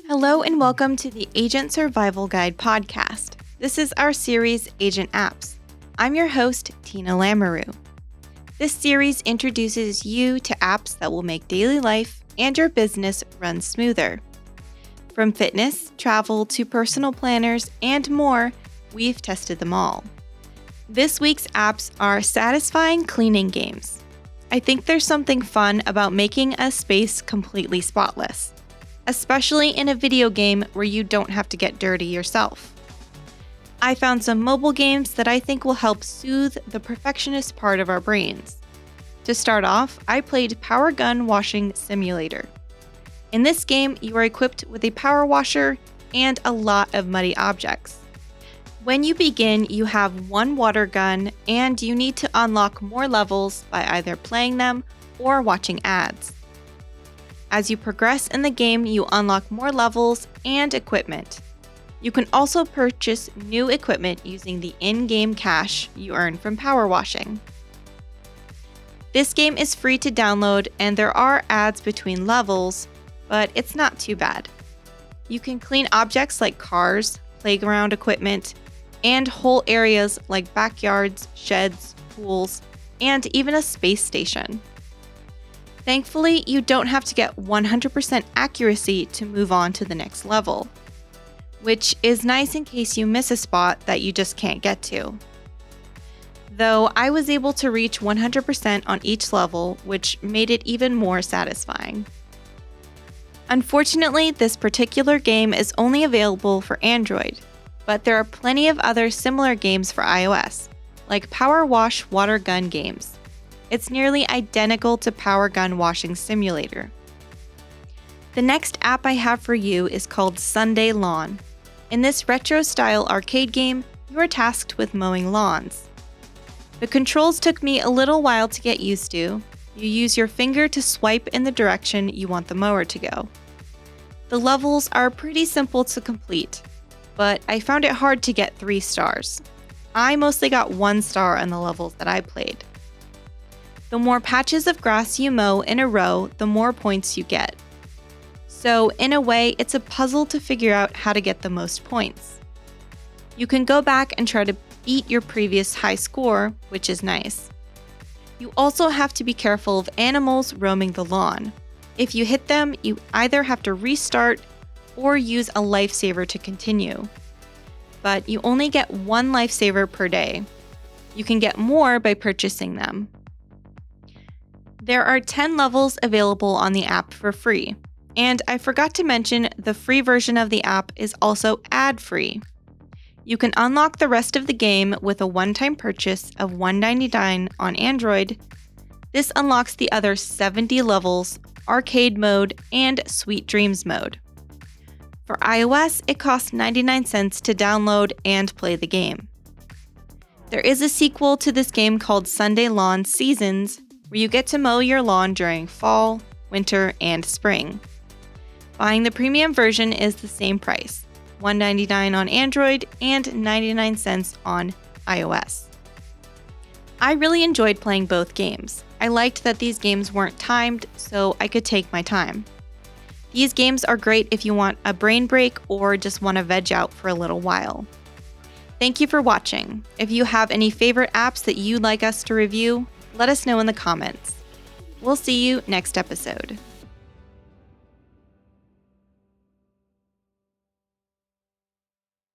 Hello and welcome to the Agent Survival Guide podcast. This is our series, Agent Apps. I'm your host, Tina Lamoureux. This series introduces you to apps that will make daily life and your business run smoother. From fitness, travel, to personal planners, and more, we've tested them all. This week's apps are satisfying cleaning games. I think there's something fun about making a space completely spotless, especially in a video game where you don't have to get dirty yourself. I found some mobile games that I think will help soothe the perfectionist part of our brains. To start off, I played Power Gun Washing Simulator. In this game, you are equipped with a power washer and a lot of muddy objects. When you begin, you have one water gun, and you need to unlock more levels by either playing them or watching ads. As you progress in the game, you unlock more levels and equipment. You can also purchase new equipment using the in-game cash you earn from power washing. This game is free to download, and there are ads between levels, but it's not too bad. You can clean objects like cars, playground equipment, and whole areas like backyards, sheds, pools, and even a space station. Thankfully, you don't have to get 100% accuracy to move on to the next level, which is nice in case you miss a spot that you just can't get to. Though I was able to reach 100% on each level, which made it even more satisfying. Unfortunately, this particular game is only available for Android, but there are plenty of other similar games for iOS, like Power Wash Water Gun games. It's nearly identical to Power Gun Washing Simulator. The next app I have for you is called Sunday Lawn. In this retro-style arcade game, you are tasked with mowing lawns. The controls took me a little while to get used to. You use your finger to swipe in the direction you want the mower to go. The levels are pretty simple to complete, but I found it hard to get 3 stars. I mostly got 1 star on the levels that I played. The more patches of grass you mow in a row, the more points you get. So in a way, it's a puzzle to figure out how to get the most points. You can go back and try to beat your previous high score, which is nice. You also have to be careful of animals roaming the lawn. If you hit them, you either have to restart or use a lifesaver to continue. But you only get 1 lifesaver per day. You can get more by purchasing them. There are 10 levels available on the app for free. And I forgot to mention, the free version of the app is also ad-free. You can unlock the rest of the game with a one-time purchase of $1.99 on Android. This unlocks the other 70 levels, arcade mode, and Sweet Dreams mode. For iOS, it costs 99 cents to download and play the game. There is a sequel to this game called Sunday Lawn Seasons, where you get to mow your lawn during fall, winter, and spring. Buying the premium version is the same price, $1.99 on Android and 99 cents on iOS. I really enjoyed playing both games. I liked that these games weren't timed, so I could take my time. These games are great if you want a brain break or just want to veg out for a little while. Thank you for watching. If you have any favorite apps that you'd like us to review, let us know in the comments. We'll see you next episode.